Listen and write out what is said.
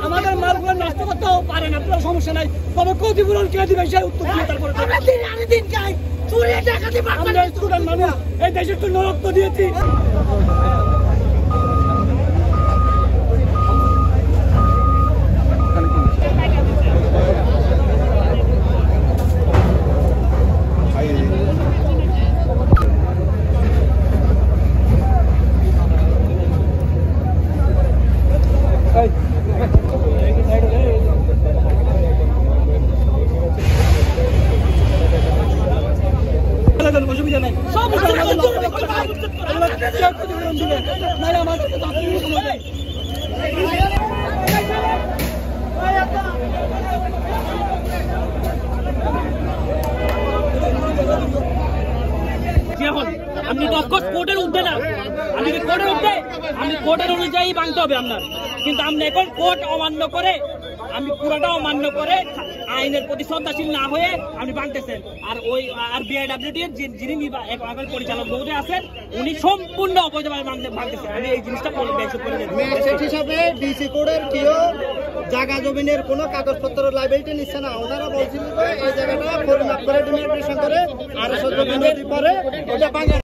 আমাদের মালগুলো নষ্ট করতেও পারেন, আপনার সমস্যা নাই, তবে ক্ষতিপূরণ কে দিবে সেই উত্তর দিয়ে তারপরে আমরা স্টুডেন্ট মানুষ, এই দেশে একটু নরক্ত দিয়েছি। অসুবিধা নাই, সব আপনি তো অফকোর্স কোর্টের উঠবে না, আপনি কোর্টের উঠবে, আপনি কোর্টের অনুযায়ী ভাঙতে হবে আপনার, কিন্তু আপনি এখন কোর্ট অমান্য করে, আমি পুরোটা অমান্য করে আইনের প্রতি শ্রদ্ধাশীল না হয়ে আপনি ভাঙতেছেন। আর ওই আর বিআইডব্লিউটির যিনি পরিচালক মহোদয় আছেন উনি সম্পূর্ণ অবৈধভাবে ভাঙতেছেন। আমি এই জিনিসটা ম্যাজিস্ট্রেট হিসাবে ডিসি কোডের কেউ জায়গা জমিনের কোনো কাগজপত্র লাইবিলিটি নিচ্ছে না। ওনারা বলছিল যে এই জায়গাটা পরিমাপ করে ডিমার্কেশন করে 250 দিন পরে ওটা ভাঙে।